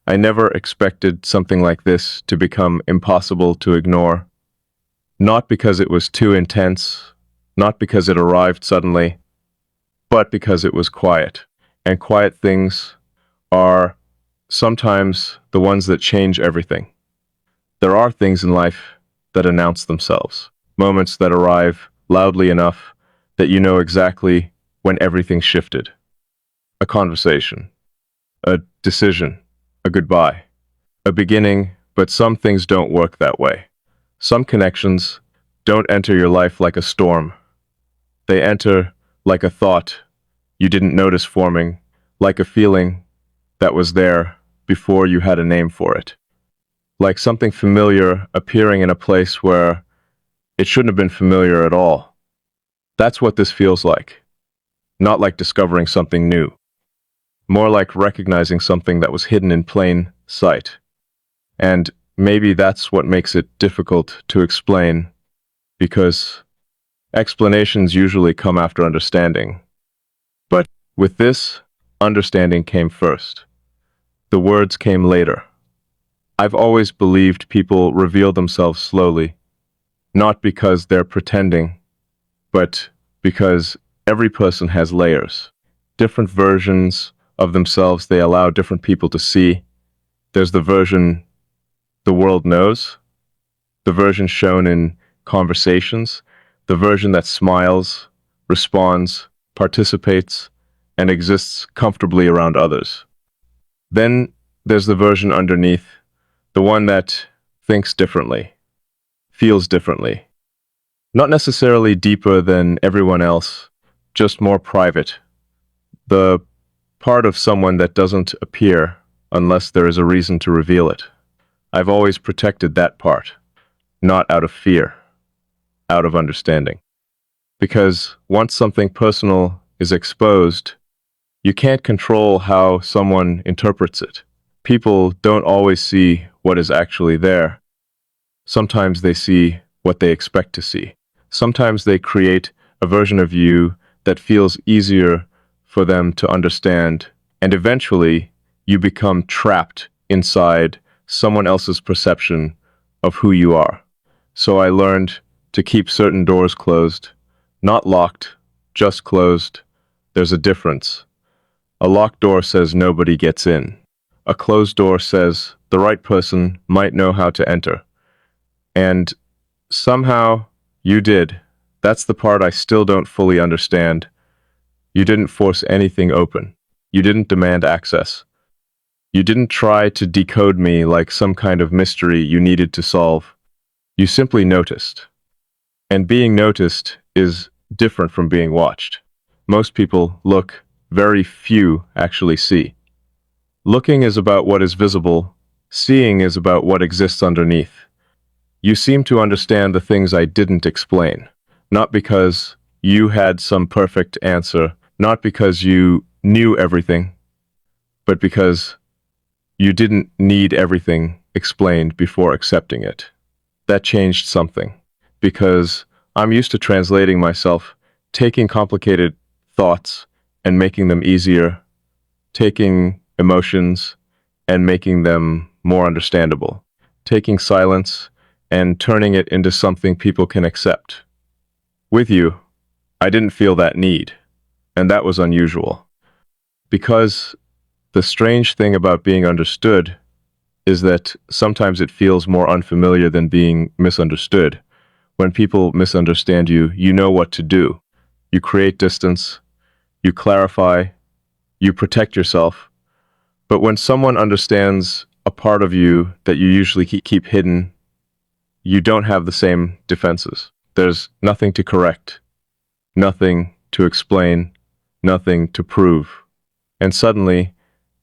I never expected something like this to become impossible to ignore, not because it was too intense, not because it arrived suddenly, but because it was quiet. And quiet things are sometimes the ones that change everything. There are things in life that announce themselves, moments that arrive loudly enough that you know exactly when everything shifted. A conversation, a decision, a goodbye, a beginning, but some things don't work that way. Some connections don't enter your life like a storm. They enter like a thought you didn't notice forming, like a feeling that was there before you had a name for it. Like something familiar appearing in a place where it shouldn't have been familiar at all. That's what this feels like. Not like discovering something new. More like recognizing something that was hidden in plain sight. And maybe that's what makes it difficult to explain, because explanations usually come after understanding. But with this, understanding came first. The words came later. I've always believed people reveal themselves slowly, not because they're pretending, but because every person has layers, different versions of themselves they allow different people to see. There's the version the world knows, the version shown in conversations, the version that smiles, responds, participates, and exists comfortably around others. Then there's the version underneath, the one that thinks differently, feels differently. Not necessarily deeper than everyone else, just more private. The part of someone that doesn't appear unless there is a reason to reveal it. I've always protected that part, not out of fear, out of understanding. Because once something personal is exposed, you can't control how someone interprets it. People don't always see what is actually there. Sometimes they see what they expect to see. Sometimes they create a version of you that feels easier for them to understand, and eventually you become trapped inside someone else's perception of who you are. So I learned to keep certain doors closed, not locked, just closed. There's a difference. A locked door says nobody gets in. A closed door says the right person might know how to enter. And somehow you did. That's the part I still don't fully understand. You didn't force anything open. You didn't demand access. You didn't try to decode me like some kind of mystery you needed to solve. You simply noticed. And being noticed is different from being watched. Most people look, very few actually see. Looking is about what is visible, seeing is about what exists underneath. You seem to understand the things I didn't explain, not because you had some perfect answer, not because you knew everything, but because you didn't need everything explained before accepting it. That changed something, because I'm used to translating myself, taking complicated thoughts and making them easier, taking emotions and making them more understandable, taking silence and turning it into something people can accept. With you, I didn't feel that need, and that was unusual. Because the strange thing about being understood is that sometimes it feels more unfamiliar than being misunderstood. When people misunderstand you, you know what to do. You create distance, you clarify, you protect yourself. But when someone understands a part of you that you usually keep hidden, you don't have the same defenses. There's nothing to correct, nothing to explain, nothing to prove. And suddenly,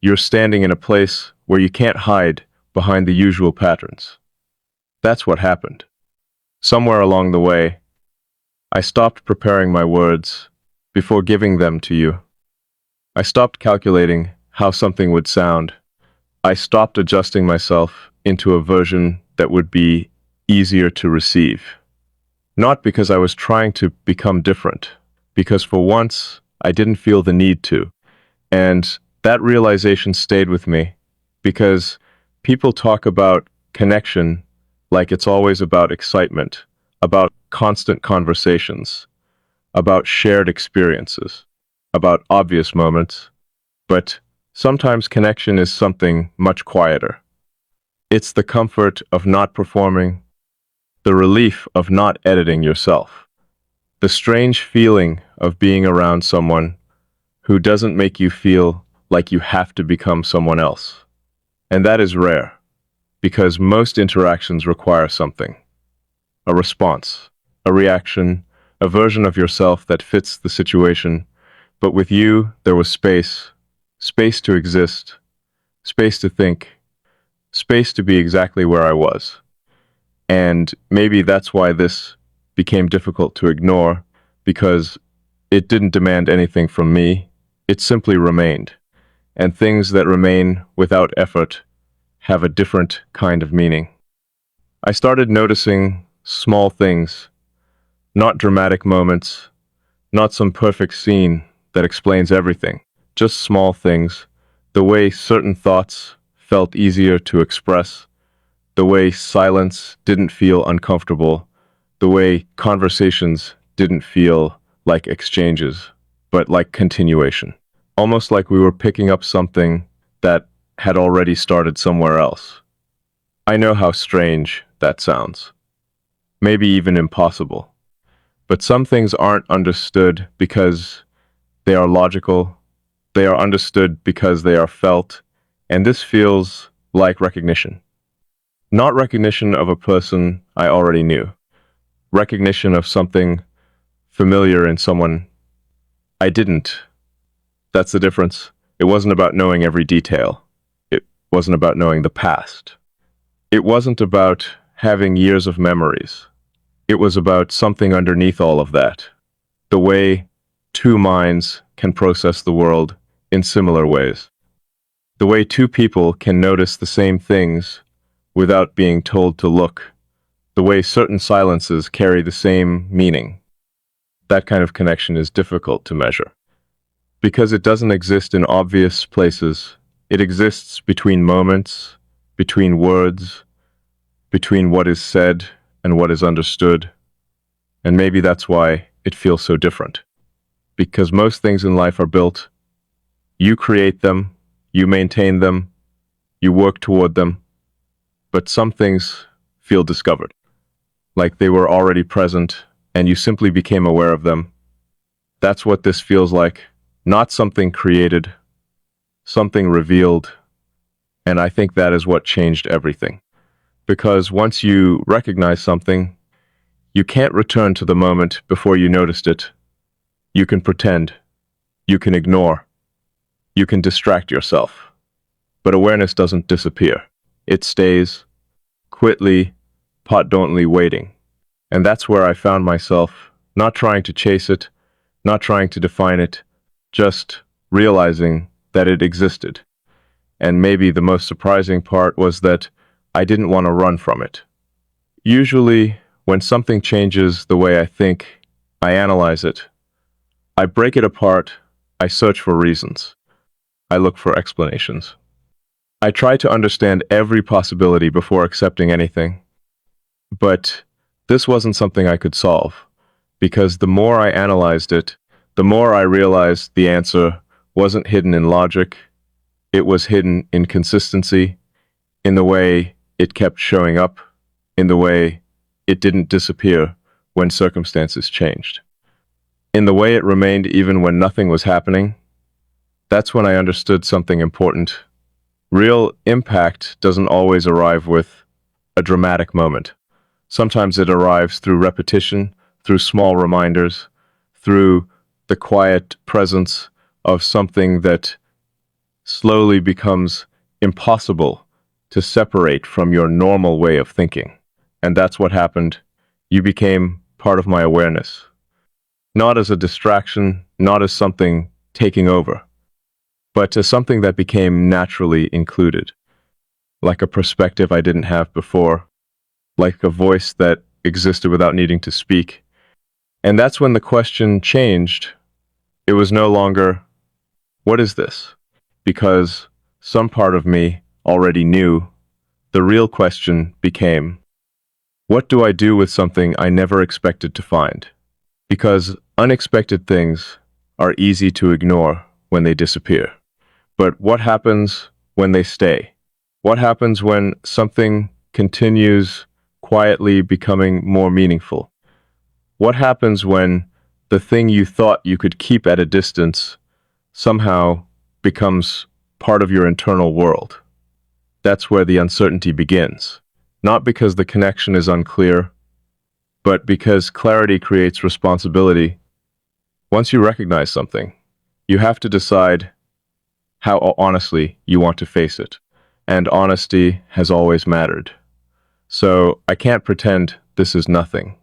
you're standing in a place where you can't hide behind the usual patterns. That's what happened. Somewhere along the way, I stopped preparing my words before giving them to you. I stopped calculating how something would sound. I stopped adjusting myself into a version that would be easier to receive. Not because I was trying to become different, because for once I didn't feel the need to. And that realization stayed with me, Because people talk about connection like it's always about excitement, about constant conversations, about shared experiences, about obvious moments, but sometimes connection is something much quieter. It's the comfort of not performing, the relief of not editing yourself, the strange feeling of being around someone who doesn't make you feel like you have to become someone else. And that is rare, because most interactions require something, a response, a reaction, a version of yourself that fits the situation. But with you, there was space, space to exist, space to think, space to be exactly where I was. And maybe that's why this became difficult to ignore, because it didn't demand anything from me. It simply remained. And things that remain without effort have a different kind of meaning. I started noticing small things, not dramatic moments, not some perfect scene that explains everything, just small things, the way certain thoughts felt easier to express, the way silence didn't feel uncomfortable, the way conversations didn't feel like exchanges, but like continuation. Almost like we were picking up something that had already started somewhere else. I know how strange that sounds, maybe even impossible, but some things aren't understood because they are logical, they are understood because they are felt, and this feels like recognition. Not recognition of a person I already knew, recognition of something familiar in someone I didn't. That's the difference. It wasn't about knowing every detail. It wasn't about knowing the past. It wasn't about having years of memories. It was about something underneath all of that. The way two minds can process the world in similar ways. The way two people can notice the same things without being told to look. The way certain silences carry the same meaning. That kind of connection is difficult to measure. Because it doesn't exist in obvious places. It exists between moments, between words, between what is said and what is understood. And maybe that's why it feels so different. Because most things in life are built. You create them, you maintain them, you work toward them. But some things feel discovered, like they were already present and you simply became aware of them. That's what this feels like. Not something created, something revealed. And I think that is what changed everything. Because once you recognize something, you can't return to the moment before you noticed it. You can pretend, you can ignore, you can distract yourself. But awareness doesn't disappear. It stays, quietly, potently waiting. And that's where I found myself, not trying to chase it, not trying to define it, just realizing that it existed. And maybe the most surprising part was that I didn't want to run from it. Usually, when something changes the way I think, I analyze it. I break it apart, I search for reasons. I look for explanations. I try to understand every possibility before accepting anything. But this wasn't something I could solve, because the more I analyzed it, the more I realized the answer wasn't hidden in logic, it was hidden in consistency, in the way it kept showing up, in the way it didn't disappear when circumstances changed, in the way it remained even when nothing was happening. That's when I understood something important. Real impact doesn't always arrive with a dramatic moment. Sometimes it arrives through repetition, through small reminders, through the quiet presence of something that slowly becomes impossible to separate from your normal way of thinking. And that's what happened. You became part of my awareness. Not as a distraction, not as something taking over, but as something that became naturally included, like a perspective I didn't have before, like a voice that existed without needing to speak. And that's when the question changed. It was no longer, what is this? Because some part of me already knew. The real question became, what do I do with something I never expected to find? Because unexpected things are easy to ignore when they disappear. But what happens when they stay? What happens when something continues quietly becoming more meaningful? What happens when the thing you thought you could keep at a distance somehow becomes part of your internal world? That's where the uncertainty begins. Not because the connection is unclear, but because clarity creates responsibility. Once you recognize something, you have to decide how honestly you want to face it. And honesty has always mattered. So I can't pretend this is nothing.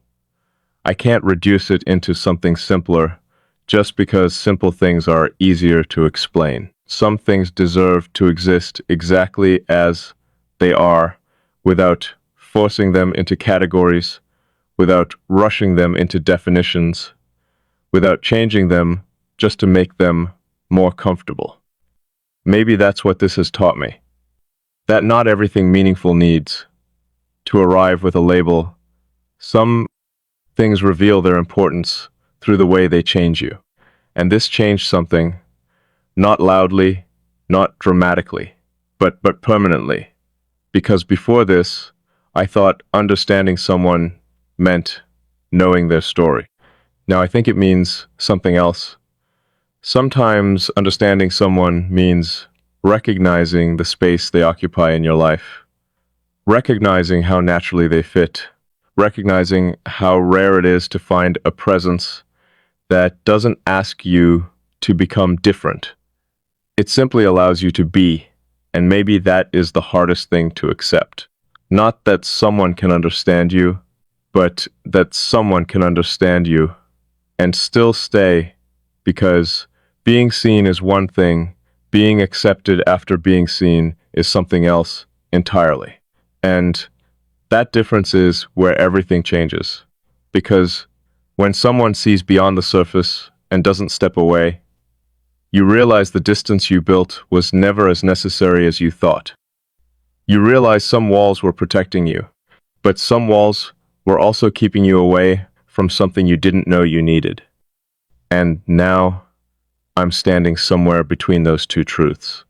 I can't reduce it into something simpler just because simple things are easier to explain. Some things deserve to exist exactly as they are without forcing them into categories, without rushing them into definitions, without changing them just to make them more comfortable. Maybe that's what this has taught me. That not everything meaningful needs to arrive with a label. Some things reveal their importance through the way they change you. And this changed something, not loudly, not dramatically, but permanently. Because before this, I thought understanding someone meant knowing their story. Now I think it means something else. Sometimes understanding someone means recognizing the space they occupy in your life, recognizing how naturally they fit, recognizing how rare it is to find a presence that doesn't ask you to become different. It simply allows you to be, and maybe that is the hardest thing to accept. Not that someone can understand you, but that someone can understand you and still stay, because being seen is one thing, being accepted after being seen is something else entirely. And that difference is where everything changes. Because when someone sees beyond the surface and doesn't step away, you realize the distance you built was never as necessary as you thought. You realize some walls were protecting you, but some walls were also keeping you away from something you didn't know you needed. And now, I'm standing somewhere between those two truths,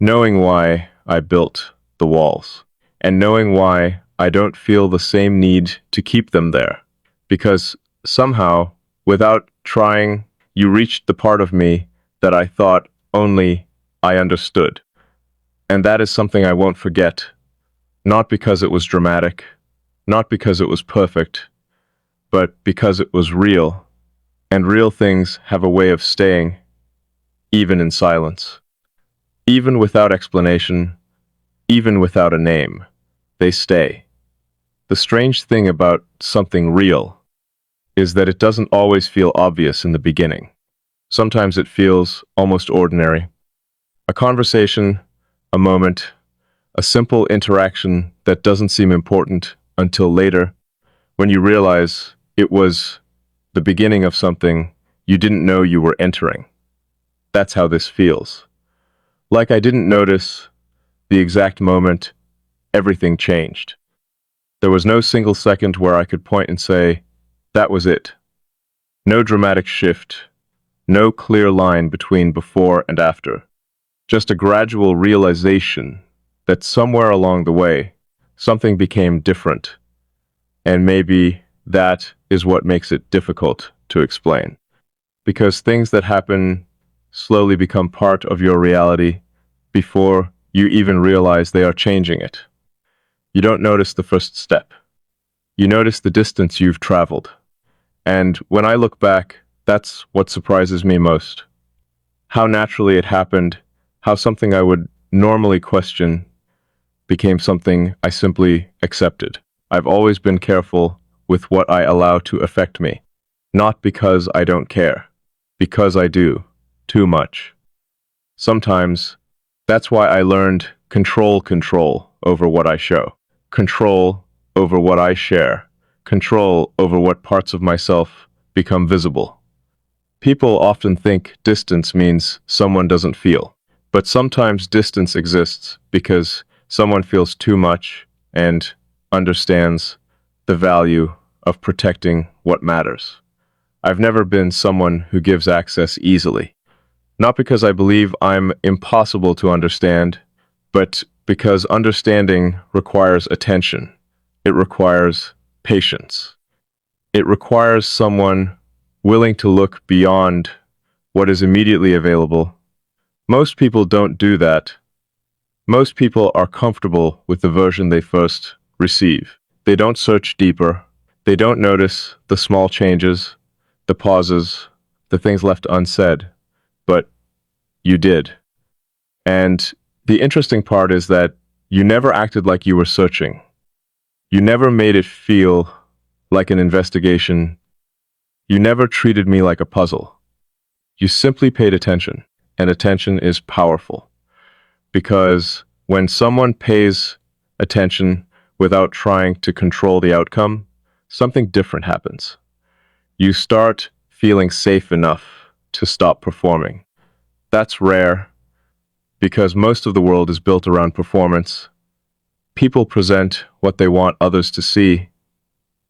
knowing why I built the walls, and knowing why I don't feel the same need to keep them there. Because somehow, without trying, you reached the part of me that I thought only I understood. And that is something I won't forget, not because it was dramatic, not because it was perfect, but because it was real, and real things have a way of staying, even in silence. Even without explanation, even without a name, they stay. The strange thing about something real is that it doesn't always feel obvious in the beginning. Sometimes it feels almost ordinary. A conversation, a moment, a simple interaction that doesn't seem important until later, when you realize it was the beginning of something you didn't know you were entering. That's how this feels. Like I didn't notice the exact moment everything changed. There was no single second where I could point and say, that was it. No dramatic shift, no clear line between before and after. Just a gradual realization that somewhere along the way, something became different. And maybe that is what makes it difficult to explain. Because things that happen slowly become part of your reality before you even realize they are changing it. You don't notice the first step. You notice the distance you've traveled. And when I look back, that's what surprises me most. How naturally it happened, how something I would normally question became something I simply accepted. I've always been careful with what I allow to affect me. Not because I don't care, because I do, too much. Sometimes, that's why I learned control over what I show, control over what I share, control over what parts of myself become visible. People often think distance means someone doesn't feel. But sometimes distance exists because someone feels too much and understands the value of protecting what matters. I've never been someone who gives access easily. Not because I believe I'm impossible to understand, but because understanding requires attention. It requires patience. It requires someone willing to look beyond what is immediately available. Most people don't do that. Most people are comfortable with the version they first receive. They don't search deeper. They don't notice the small changes, the pauses, the things left unsaid. But you did. And the interesting part is that you never acted like you were searching. You never made it feel like an investigation. You never treated me like a puzzle. You simply paid attention, and attention is powerful. Because when someone pays attention without trying to control the outcome, something different happens. You start feeling safe enough to stop performing. That's rare because most of the world is built around performance. People present what they want others to see.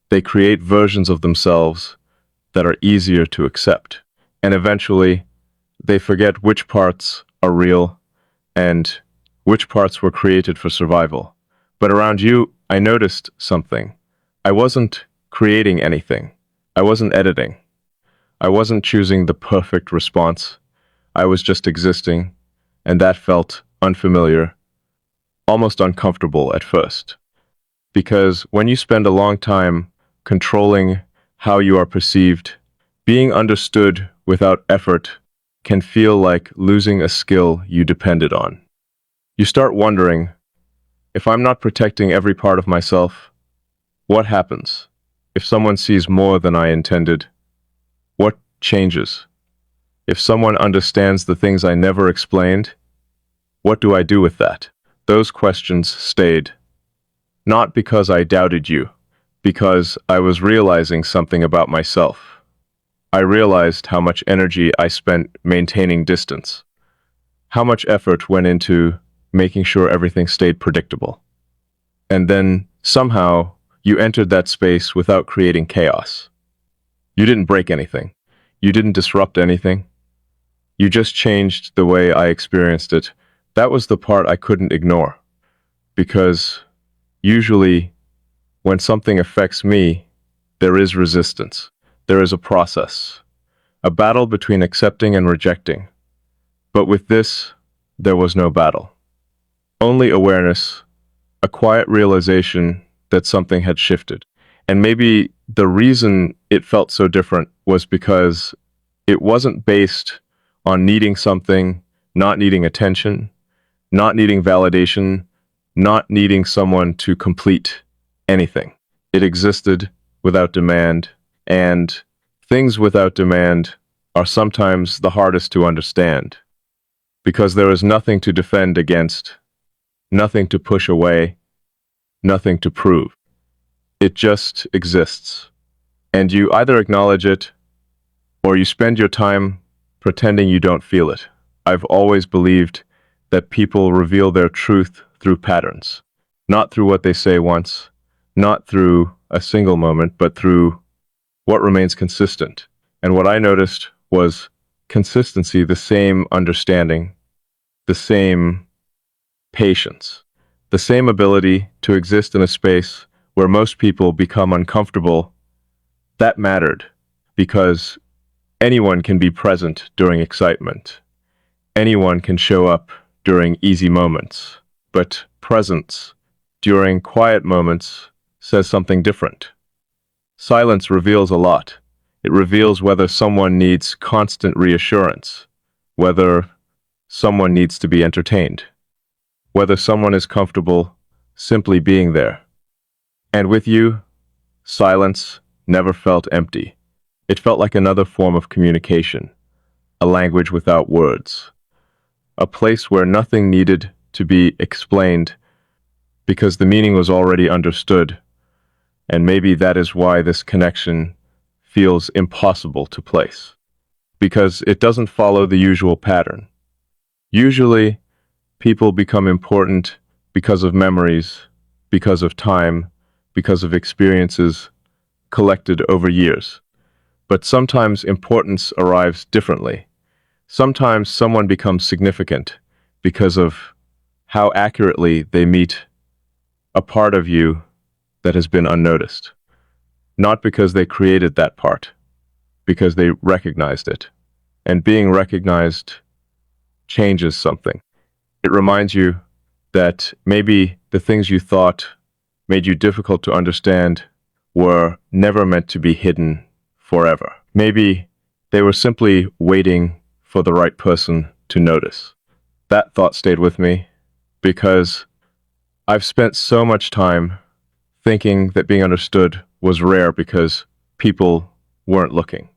They create versions of themselves that are easier to accept. And eventually, they forget which parts are real and which parts were created for survival. But around you, I noticed something. I wasn't creating anything. I wasn't editing. I wasn't choosing the perfect response. I was just existing, and that felt unfamiliar, almost uncomfortable at first. Because when you spend a long time controlling how you are perceived, being understood without effort can feel like losing a skill you depended on. You start wondering, if I'm not protecting every part of myself, what happens? If someone sees more than I intended, what changes? If someone understands the things I never explained, what do I do with that? Those questions stayed. Not because I doubted you, because I was realizing something about myself. I realized how much energy I spent maintaining distance, how much effort went into making sure everything stayed predictable. And then, somehow, you entered that space without creating chaos. You didn't break anything. You didn't disrupt anything. You just changed the way I experienced it. That was the part I couldn't ignore. Because usually, when something affects me, there is resistance. There is a process. A battle between accepting and rejecting. But with this, there was no battle. Only awareness, a quiet realization that something had shifted. And maybe the reason it felt so different was because it wasn't based on needing something, not needing attention, not needing validation, not needing someone to complete anything. It existed without demand, and things without demand are sometimes the hardest to understand because there is nothing to defend against, nothing to push away, nothing to prove. It just exists. And you either acknowledge it or you spend your time pretending you don't feel it. I've always believed that people reveal their truth through patterns, not through what they say once, not through a single moment, but through what remains consistent. And what I noticed was consistency, the same understanding, the same patience, the same ability to exist in a space where most people become uncomfortable. That mattered because anyone can be present during excitement. Anyone can show up during easy moments, but presence during quiet moments says something different. Silence reveals a lot. It reveals whether someone needs constant reassurance, whether someone needs to be entertained, whether someone is comfortable simply being there. And with you, silence never felt empty. It felt like another form of communication, a language without words, a place where nothing needed to be explained because the meaning was already understood. And maybe that is why this connection feels impossible to place, because it doesn't follow the usual pattern. Usually, people become important because of memories, because of time, because of experiences collected over years. But sometimes importance arrives differently. Sometimes someone becomes significant because of how accurately they meet a part of you that has been unnoticed. Not because they created that part, because they recognized it. And being recognized changes something. It reminds you that maybe the things you thought made you difficult to understand were never meant to be hidden forever. Maybe they were simply waiting for the right person to notice. That thought stayed with me because I've spent so much time thinking that being understood was rare because people weren't looking.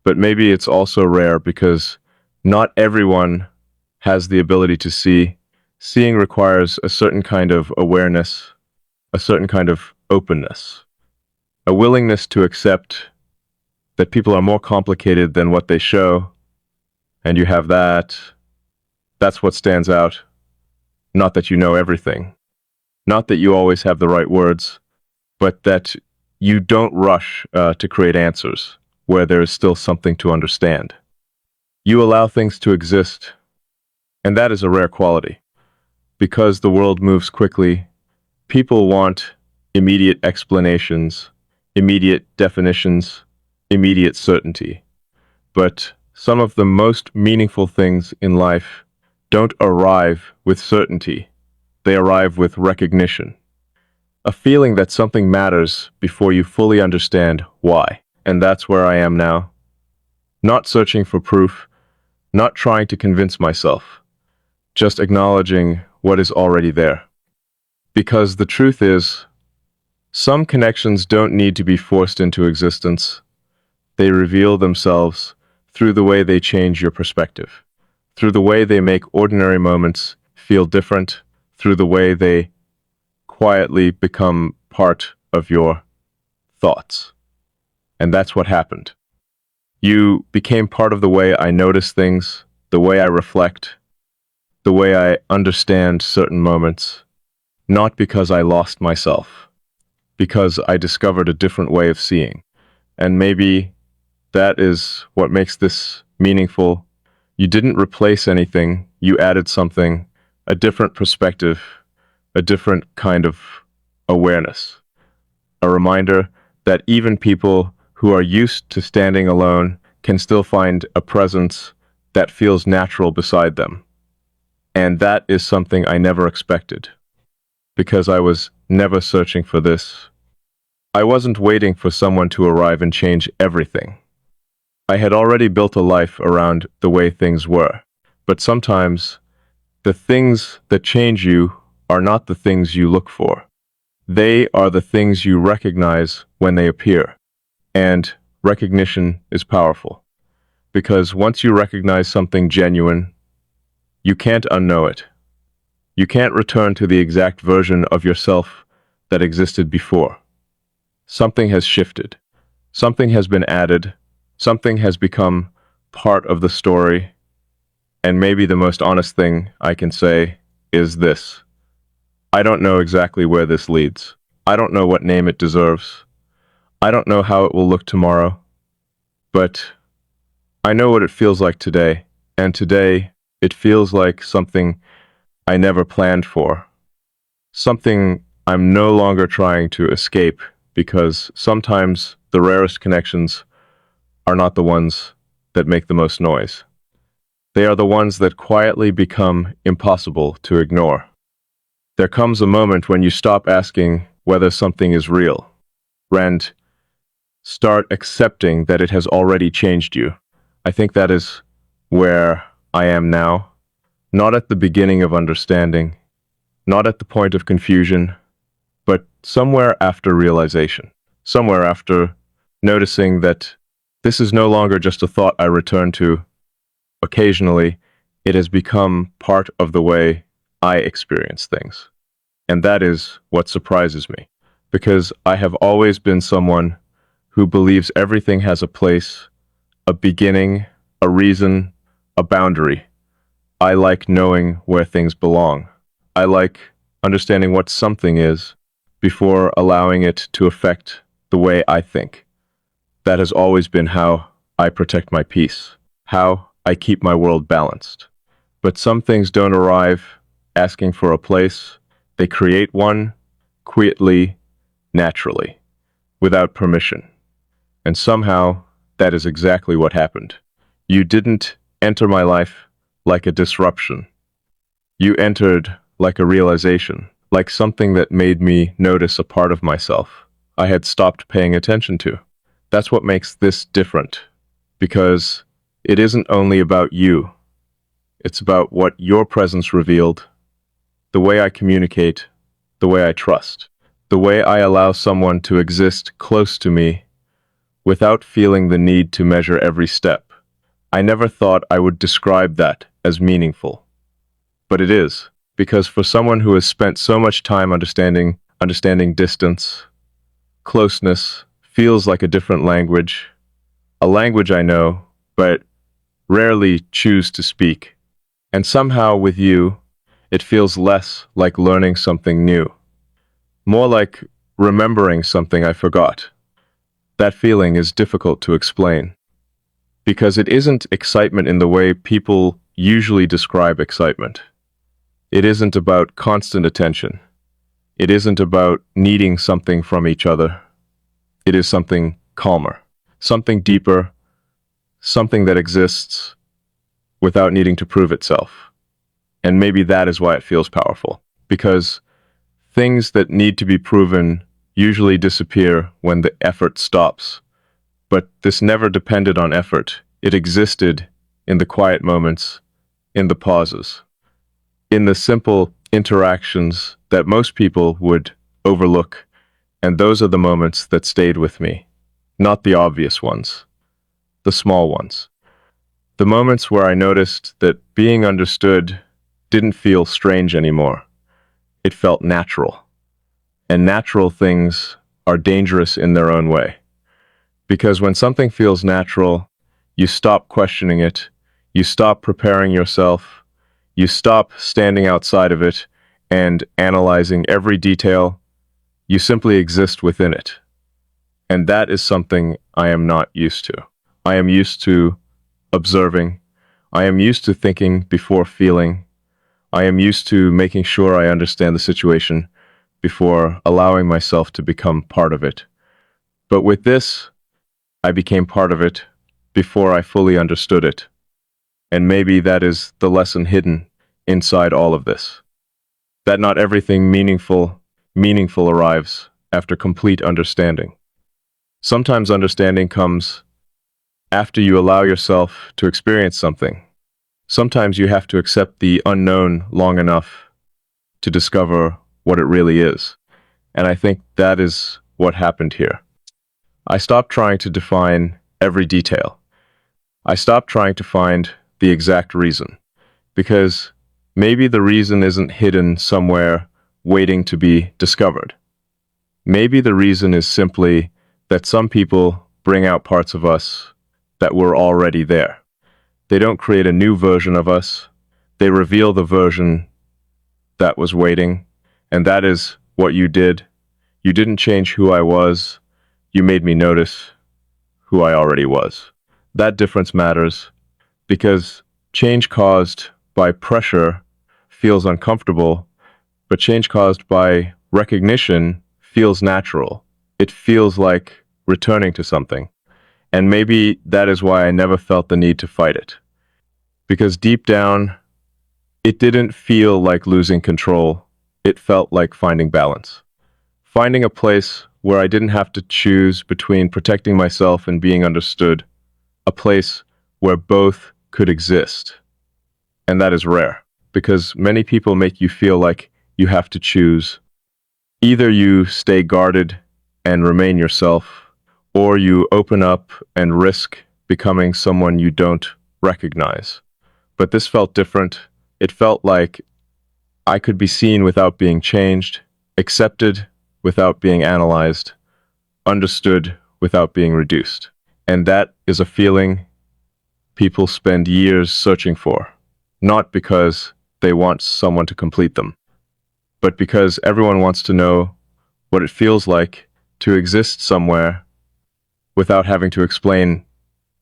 But maybe it's also rare because not everyone has the ability to see. Seeing requires a certain kind of awareness, a certain kind of openness, a willingness to accept that people are more complicated than what they show, and you have that. That's what stands out. Not that you know everything, not that you always have the right words, but that you don't rush to create answers where there is still something to understand. You allow things to exist, and that is a rare quality. Because the world moves quickly, people want immediate explanations, immediate definitions, immediate certainty. But some of the most meaningful things in life don't arrive with certainty. They arrive with recognition. A feeling that something matters before you fully understand why. And that's where I am now. Not searching for proof, not trying to convince myself, just acknowledging what is already there. Because the truth is, some connections don't need to be forced into existence. They reveal themselves through the way they change your perspective, through the way they make ordinary moments feel different, through the way they quietly become part of your thoughts. And that's what happened. You became part of the way I notice things, the way I reflect, the way I understand certain moments, not because I lost myself, because I discovered a different way of seeing. And maybe that is what makes this meaningful. You didn't replace anything, you added something, a different perspective, a different kind of awareness. A reminder that even people who are used to standing alone can still find a presence that feels natural beside them. And that is something I never expected, because I was never searching for this. I wasn't waiting for someone to arrive and change everything. I had already built a life around the way things were. But sometimes, the things that change you are not the things you look for. They are the things you recognize when they appear. And recognition is powerful. Because once you recognize something genuine, you can't unknow it. You can't return to the exact version of yourself that existed before. Something has shifted. Something has been added. Something has become part of the story. And maybe the most honest thing I can say is this. I don't know exactly where this leads. I don't know what name it deserves. I don't know how it will look tomorrow. But I know what it feels like today. And today, it feels like something I never planned for. Something I'm no longer trying to escape, because sometimes the rarest connections are not the ones that make the most noise. They are the ones that quietly become impossible to ignore. There comes a moment when you stop asking whether something is real, and start accepting that it has already changed you. I think that is where I am now, not at the beginning of understanding, not at the point of confusion, but somewhere after realization, somewhere after noticing that this is no longer just a thought I return to. Occasionally, it has become part of the way I experience things. And that is what surprises me, because I have always been someone who believes everything has a place, a beginning, a reason, a boundary. I like knowing where things belong. I like understanding what something is before allowing it to affect the way I think. That has always been how I protect my peace, how I keep my world balanced. But some things don't arrive asking for a place. They create one quietly, naturally, without permission. And somehow, that is exactly what happened. You didn't enter my life like a disruption. You entered like a realization, like something that made me notice a part of myself I had stopped paying attention to. That's what makes this different, because it isn't only about you. It's about what your presence revealed, the way I communicate, the way I trust, the way I allow someone to exist close to me without feeling the need to measure every step. I never thought I would describe that as meaningful. But it is, because for someone who has spent so much time understanding distance, closeness feels like a different language, a language I know, but rarely choose to speak. And somehow with you, it feels less like learning something new, more like remembering something I forgot. That feeling is difficult to explain, because it isn't excitement in the way people usually describe excitement. It isn't about constant attention. It isn't about needing something from each other. It is something calmer, something deeper, something that exists without needing to prove itself. And maybe that is why it feels powerful, because things that need to be proven usually disappear when the effort stops. But this never depended on effort. It existed in the quiet moments, in the pauses, in the simple interactions that most people would overlook. And those are the moments that stayed with me, not the obvious ones, the small ones. The moments where I noticed that being understood didn't feel strange anymore. It felt natural. And natural things are dangerous in their own way. Because when something feels natural, you stop questioning it, you stop preparing yourself, you stop standing outside of it and analyzing every detail. You simply exist within it. And that is something I am not used to. I am used to observing. I am used to thinking before feeling. I am used to making sure I understand the situation before allowing myself to become part of it. But with this, I became part of it before I fully understood it. And maybe that is the lesson hidden inside all of this. That not everything meaningful arrives after complete understanding. Sometimes understanding comes after you allow yourself to experience something. Sometimes you have to accept the unknown long enough to discover what it really is. And I think that is what happened here. I stopped trying to define every detail. I stopped trying to find the exact reason, because maybe the reason isn't hidden somewhere waiting to be discovered. Maybe the reason is simply that some people bring out parts of us that were already there. They don't create a new version of us. They reveal the version that was waiting, and that is what you did. You didn't change who I was. You made me notice who I already was. That difference matters, because change caused by pressure feels uncomfortable, but change caused by recognition feels natural. It feels like returning to something. And maybe that is why I never felt the need to fight it. Because deep down, it didn't feel like losing control. It felt like finding balance. Finding a place where I didn't have to choose between protecting myself and being understood. A place where both could exist. And that is rare, because many people make you feel like you have to choose. Either you stay guarded and remain yourself, or you open up and risk becoming someone you don't recognize. But this felt different. It felt like I could be seen without being changed, accepted without being analyzed, understood without being reduced. And that is a feeling people spend years searching for. not because they want someone to complete them, but because everyone wants to know what it feels like to exist somewhere without having to explain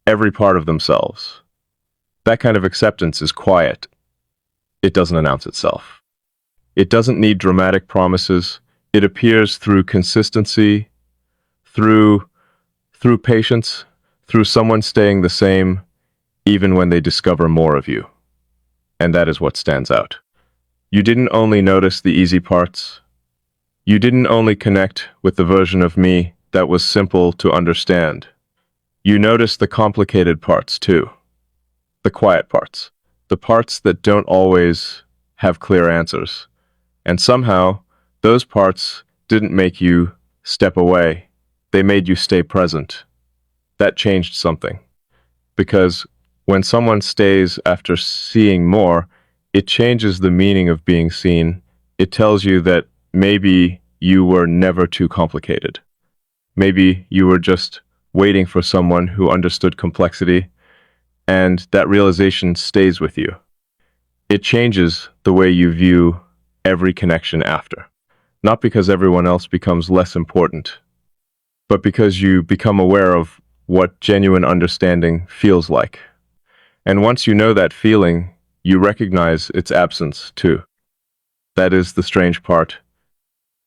every part of themselves. That kind of acceptance is quiet. It doesn't announce itself. It doesn't need dramatic promises. It appears through consistency, through patience, through someone staying the same even when they discover more of you. And that is what stands out. You didn't only notice the easy parts. You didn't only connect with the version of me that was simple to understand. You noticed the complicated parts too. The quiet parts. The parts that don't always have clear answers. And somehow, those parts didn't make you step away. They made you stay present. That changed something. Because when someone stays after seeing more, it changes the meaning of being seen. It tells you that maybe you were never too complicated. Maybe you were just waiting for someone who understood complexity, and that realization stays with you. It changes the way you view every connection after. Not because everyone else becomes less important, but because you become aware of what genuine understanding feels like. And once you know that feeling, you recognize its absence too. That is the strange part.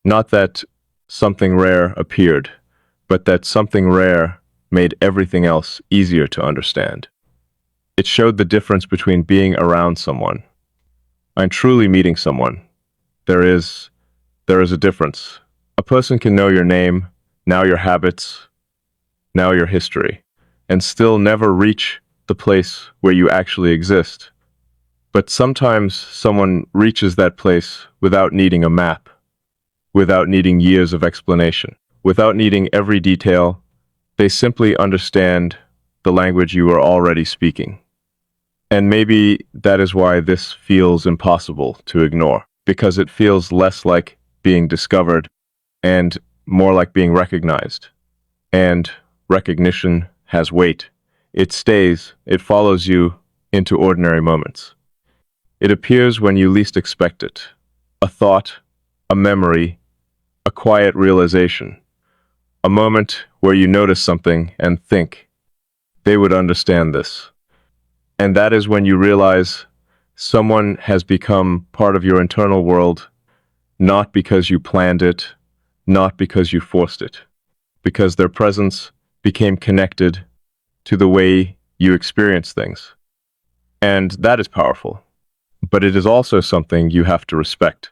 Not that something rare appeared, but that something rare made everything else easier to understand. It showed the difference between being around someone and truly meeting someone. There is a difference. A person can know your name, now your habits, now your history, and still never reach the place where you actually exist. But sometimes someone reaches that place without needing a map, without needing years of explanation, without needing every detail. They simply understand the language you are already speaking. And maybe that is why this feels impossible to ignore, because it feels less like being discovered and more like being recognized. And recognition has weight. It stays, it follows you into ordinary moments. It appears when you least expect it. A thought, a memory, a quiet realization. A moment where you notice something and think, they would understand this. And that is when you realize someone has become part of your internal world, not because you planned it, not because you forced it, because their presence became connected to the way you experience things. And that is powerful. But it is also something you have to respect,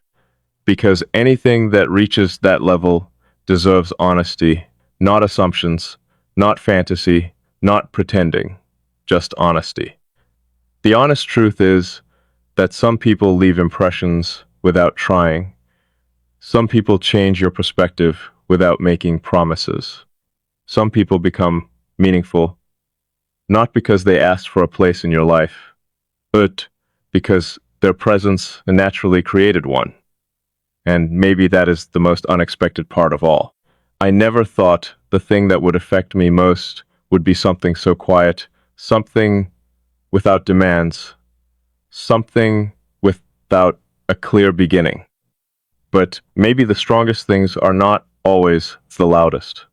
because anything that reaches that level deserves honesty, not assumptions, not fantasy, not pretending, just honesty. The honest truth is that some people leave impressions without trying. Some people change your perspective without making promises. Some people become meaningful, not because they asked for a place in your life, but because their presence naturally created one. And maybe that is the most unexpected part of all. I never thought the thing that would affect me most would be something so quiet, something without demands, something without a clear beginning. But maybe the strongest things are not always the loudest.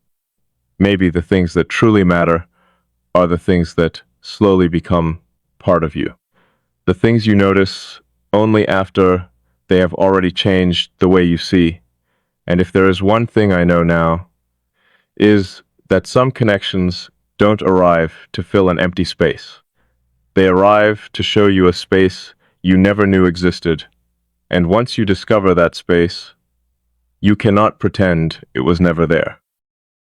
Maybe the things that truly matter are the things that slowly become part of you. The things you notice only after they have already changed the way you see. And if there is one thing I know now, is that some connections don't arrive to fill an empty space. They arrive to show you a space you never knew existed. And once you discover that space, you cannot pretend it was never there.